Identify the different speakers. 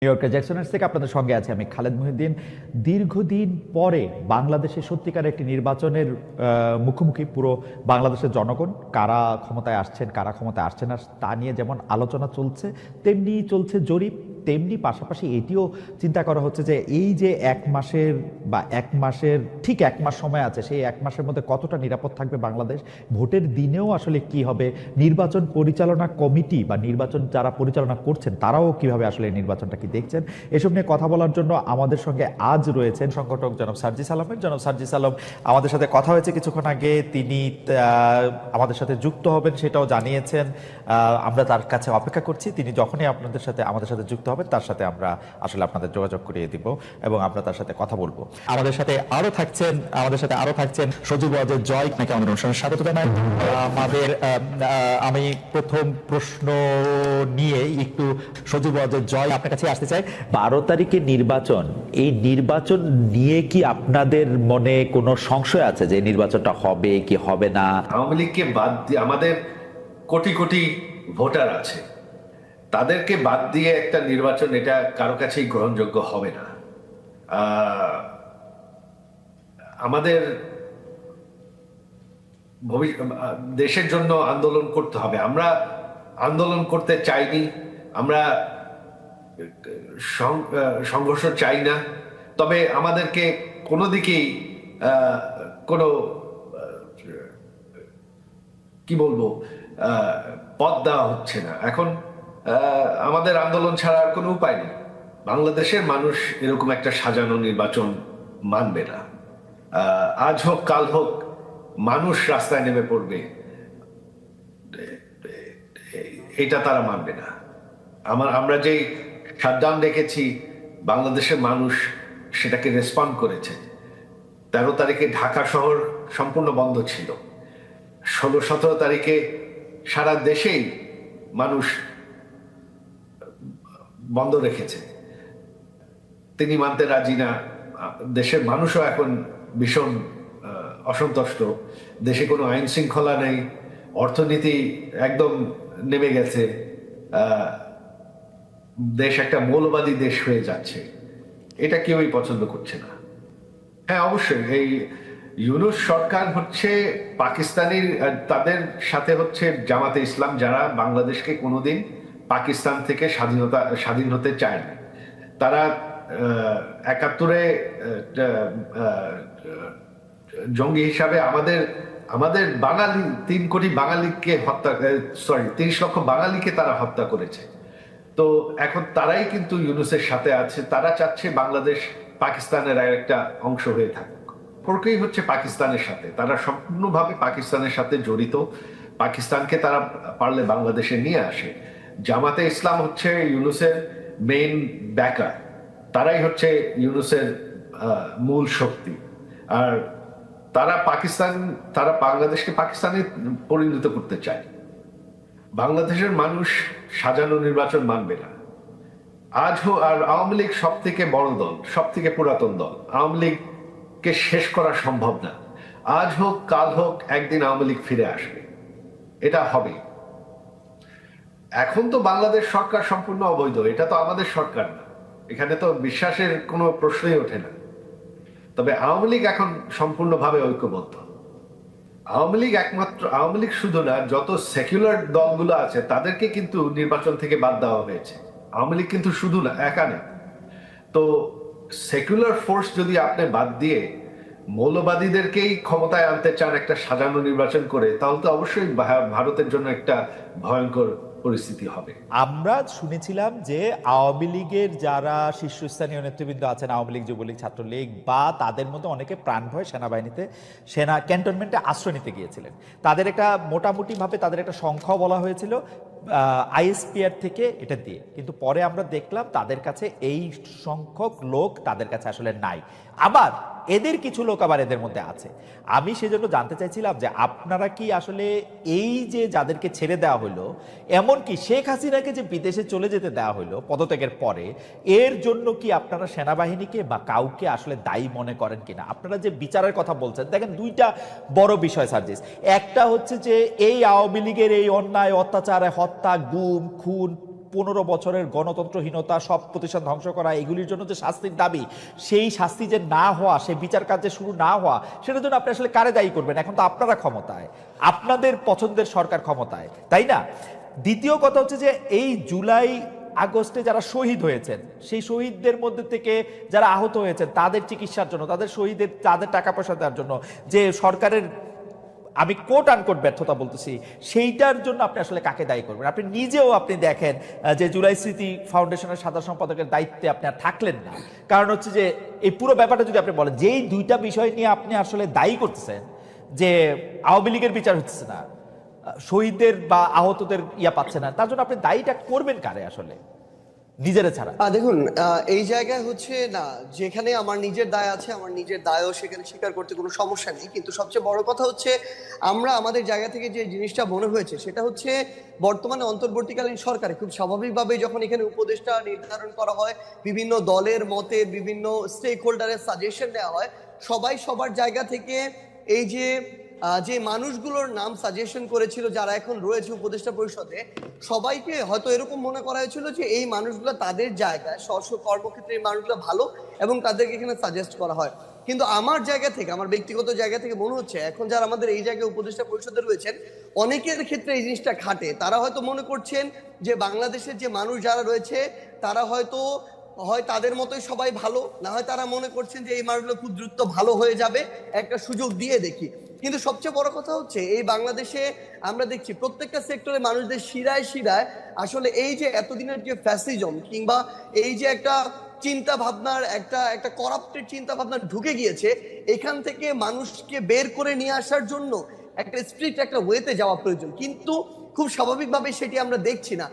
Speaker 1: New ইয়র্কের জ্যাকসনের থেকে আপনাদের সঙ্গে আছে আমি খালেদ মহিউদ্দিন। দীর্ঘদিন পরে বাংলাদেশে সত্যিকার একটি নির্বাচনের মুখোমুখি পুরো বাংলাদেশের জনগণ। কারা ক্ষমতায় আসছেন, কারা ক্ষমতায় আসছেন না তা নিয়ে যেমন আলোচনা চলছে, তেমনি চলছে জরিপ, তেমনি পাশাপাশি এটিও চিন্তা করা হচ্ছে যে এই যে এক মাসের ঠিক এক মাস সময় আছে, সেই এক মাসের মধ্যে কতটা নিরাপদ থাকবে বাংলাদেশ, ভোটের দিনেও আসলে কি হবে, নির্বাচন পরিচালনা কমিটি বা নির্বাচন যারা পরিচালনা করছেন তারাও কিভাবে আসলে এই নির্বাচনটা কি দেখছেন, এসব নিয়ে কথা বলার জন্য আমাদের সঙ্গে আজ রয়েছেন সংগঠক জনাব সার্জিস আলমের। জনাব সার্জিস আলম আমাদের সাথে কথা হয়েছে কিছুক্ষণ আগে, তিনি আমাদের সাথে যুক্ত হবেন সেটাও জানিয়েছেন। আমরা তার কাছে অপেক্ষা করছি, তিনি যখনই আমাদের সাথে যুক্ত হবেন তার সাথে আমরা আসলে আপনাদের যোগাযোগ করিয়ে দিব এবং আমরা তার সাথে কথা বলবো। আমাদের সাথে আরো থাকছেন সজীব ওয়াজেদ জয়, আপনাকে আমাদের অনুষ্ঠানে স্বাগত জানাই। আমি প্রথম প্রশ্ন নিয়ে একটু সজীব ওয়াজেদ জয় আপনার কাছে আসতে চাই। 12 তারিখে নির্বাচন, এই নির্বাচন নিয়ে কি আপনাদের মনে কোনো সংশয় আছে যে নির্বাচনটা হবে কি হবে না?
Speaker 2: আওয়ামী লীগকে বাদ দিয়ে আমাদের কোটি কোটি ভোটার আছে, তাদেরকে বাদ দিয়ে একটা নির্বাচন এটা কারো কাছেই গ্রহণযোগ্য হবে না। আমাদের দেশের জন্য আন্দোলন করতে হবে। আমরা আন্দোলন করতে চাইনি, আমরা সংঘর্ষ চাই না, তবে আমাদেরকে কোনো দিকেই কোনো কি বলবো পথ দেওয়া হচ্ছে না। এখন আমাদের আন্দোলন ছাড়া আর কোনো উপায় নেই। বাংলাদেশের মানুষ এরকম একটা সাজানো নির্বাচন মানবে না। আজ হোক কাল হোক মানুষ রাস্তায় নেমে পড়বে, এটা তারা মানবে না। আমরা যেই শাটডাউন দেখেছি, বাংলাদেশের মানুষ সেটাকে রেসপন্ড করেছে। 13 তারিখে ঢাকা শহর সম্পূর্ণ বন্ধ ছিল, 16-17 তারিখে সারা দেশেই মানুষ বন্ধ রেখেছে। তিনি মানতে রাজি না। দেশের মানুষও এখন ভীষণ অসন্তুষ্ট। দেশে কোনো আইন শৃঙ্খলা নেই, অর্থনীতি একদম নেমে গেছে, দেশ একটা মৌলবাদী দেশ হয়ে যাচ্ছে। এটা কেউই পছন্দ করছে না। হ্যাঁ, অবশ্যই এই ইউনূস সরকার হচ্ছে পাকিস্তানির, তাদের সাথে হচ্ছে জামাতে ইসলাম, যারা বাংলাদেশকে কোনোদিন পাকিস্তান থেকে স্বাধীন হতে চায় না। তারা 71-এ জঙ্গি হিসাবে আমাদের বাঙালি 3 কোটি বাঙালিকে 30 লক্ষ বাঙালিকে তারা হত্যা করেছে। তো এখন তারাই কিন্তু ইউনূসের সাথে আছে। তারা চাচ্ছে বাংলাদেশ পাকিস্তানের একটা অংশ হয়ে থাকুক। সম্পর্কই হচ্ছে পাকিস্তানের সাথে, তারা সম্পূর্ণভাবে পাকিস্তানের সাথে জড়িত। পাকিস্তানকে তারা পারলে বাংলাদেশে নিয়ে আসে। জামাতে ইসলাম হচ্ছে ইউনূসের মেইন ব্যাকার, তারাই হচ্ছে ইউনূসের মূল শক্তি। আর তারা বাংলাদেশকে পাকিস্তানে পরিণত করতে চায়। বাংলাদেশের মানুষ সাজানো নির্বাচন মানবে না। আর আওয়ামী লীগ সব থেকে বড় দল, সব থেকে পুরাতন দল। আওয়ামী লীগকে শেষ করা সম্ভব না। আজ হোক কাল হোক একদিন আওয়ামী লীগ ফিরে আসবে, এটা হবে। এখন তো বাংলাদেশ সরকার সম্পূর্ণ অবৈধ, এটা তো আমাদের সরকার না, এখানে তো বিশ্বাসের কোনো প্রশ্নই ওঠে না। তবে আওয়ামী লীগ এখন সম্পূর্ণভাবে ঐক্যবদ্ধ। আওয়ামী লীগ শুধু না, যত সেকুলার দলগুলো আছে তাদেরকে কিন্তু নির্বাচন থেকে বাদ দেওয়া হয়েছে। আওয়ামী লীগ কিন্তু শুধু না, একা নেই। তো সেকুলার ফোর্স যদি আপনি বাদ দিয়ে মৌলবাদীদেরকেই ক্ষমতায় আনতে চান একটা সাজানো নির্বাচন করে, তাহলে তো অবশ্যই ভারতের জন্য একটা ভয়ঙ্কর পরিস্থিতি হবে।
Speaker 1: আমরা শুনেছিলাম যে আওয়ামী লীগের যারা শীর্ষস্থানীয় নেতৃবৃন্দ আছেন, আওয়ামী লীগ, যুবলীগ, ছাত্রলীগ বা তাদের মধ্যে অনেকে প্রাণ ভয় সেনাবাহিনীতে ক্যান্টনমেন্টে আশ্রয় নিতে গিয়েছিলেন। তাদের একটা মোটামুটিভাবে তাদের একটা সংখ্যাও বলা হয়েছিল আইএসপিআর থেকে এটা দিয়ে, কিন্তু পরে আমরা দেখলাম তাদের কাছে এই সংখ্যক লোক তাদের কাছে আসলে নাই। আবার এদের কিছু লোক আবার এদের মধ্যে আছে। আমি সেজন্য জানতে চাইছিলাম যে আপনারা কি আসলে এই যে যাদেরকে ছেড়ে দেওয়া হলো, এমনকি শেখ হাসিনাকে যে বিদেশে চলে যেতে দেওয়া হলো পদত্যাগের পরে, এর জন্য কি আপনারা সেনাবাহিনীকে বা কাউকে আসলে দায়ী মনে করেন কিনা? আপনারা যে বিচারের কথা বলছেন, দেখেন দুইটা বড় বিষয় সার্জিস। একটা হচ্ছে যে এই আওয়ামী লীগের এই অন্যায় অত্যাচার, হত্যা, গুম, খুন, 15 বছরের গণতন্ত্রহীনতা, সব প্রতিষ্ঠান ধ্বংস করা, এগুলির জন্য যে শাস্তির দাবি, সেই শাস্তি যে না হওয়া, সেই বিচার কাজ যে শুরু না হওয়া, সেটার জন্য আপনি আসলে কারে দায়ী করবেন? এখন তো আপনারা ক্ষমতায়, আপনাদের পছন্দের সরকার ক্ষমতায়, তাই না? দ্বিতীয় কথা হচ্ছে যে এই জুলাই আগস্টে যারা শহীদ হয়েছেন, সেই শহীদদের মধ্যে থেকে যারা আহত হয়েছেন তাদের চিকিৎসার জন্য, তাদের টাকা পয়সা দেওয়ার জন্য যে সরকারের, আমি কোট আনকোট ব্যর্থতা বলতেছি, সেইটার জন্য আপনি আসলে কাকে দায়ী করবেন? আপনি নিজেও আপনি দেখেন যে জুলাই স্মৃতি ফাউন্ডেশনের সাধারণ সম্পাদকের দায়িত্বে আপনি আর থাকলেন না। কারণ হচ্ছে যে এই পুরো ব্যাপারটা যদি আপনি বলেন, যেই দুইটা বিষয় নিয়ে আপনি আসলে দায়ী করতেছেন, যে আওয়ামী লীগের বিচার হচ্ছে না, শহীদদের বা আহতদের পাচ্ছে না, তার জন্য আপনি দায়ীটা করবেন কারে আসলে, নিজেরা ছাড়া?
Speaker 3: দেখুন, এই জায়গায় হচ্ছে না, যেখানে আমার নিজের দায় আছে, আমার নিজের দায়ও সেখানে স্বীকার করতে কোনো সমস্যা নেই। কিন্তু সবচেয়ে বড় কথা হচ্ছে, আমরা আমাদের জায়গা থেকে যে জিনিসটা মনে হয়েছে সেটা হচ্ছে, বর্তমানে অন্তর্বর্তীকালীন সরকারে খুব স্বাভাবিকভাবে যখন এখানে উপদেষ্টা নির্ধারণ করা হয়, বিভিন্ন দলের মতে, বিভিন্ন স্টেক হোল্ডারের সাজেশন দেওয়া হয়, সবাই সবার জায়গা থেকে এই যে মানুষগুলোর নাম সাজেশন করেছিল যারা এখন রয়েছে উপদেষ্টা পরিষদে, সবাইকে হয়তো এরকম মনে করা হয়েছিল যে এই মানুষগুলো তাদের জায়গায় স্ব কর্মক্ষেত্রে এই মানুষগুলো ভালো এবং তাদেরকে এখানে সাজেস্ট করা হয়। কিন্তু আমার জায়গা থেকে, আমার ব্যক্তিগত জায়গা থেকে মনে হচ্ছে এখন যারা আমাদের এই জায়গায় উপদেষ্টা পরিষদে রয়েছেন, অনেকের ক্ষেত্রে এই জিনিসটা খাটে। তারা হয়তো মনে করছেন যে বাংলাদেশের যে মানুষ যারা রয়েছে তারা হয়তো হয় তাদের মতোই সবাই ভালো, না হয় তারা মনে করছেন যে এই মানুষগুলো খুব দ্রুত ভালো হয়ে যাবে, একটা সুযোগ দিয়ে দেখি। কিন্তু সবচেয়ে বড় কথা হচ্ছে, এই বাংলাদেশে আমরা দেখছি প্রত্যেকটা সেক্টরে মানুষদের শিরায় শিরায় আসলে এই যে এতদিনের যে ফ্যাসিজম, কিংবা এই যে একটা চিন্তা ভাবনার একটা করাপ্টেড চিন্তা ভাবনা ঢুকে গিয়েছে, এখান থেকে মানুষকে বের করে নিয়ে আসার জন্য একটা স্ট্রিক্ট একটা ওয়েতে যাওয়া প্রয়োজন। কিন্তু খুব স্বাভাবিকভাবে সেটি আমরা দেখছি না।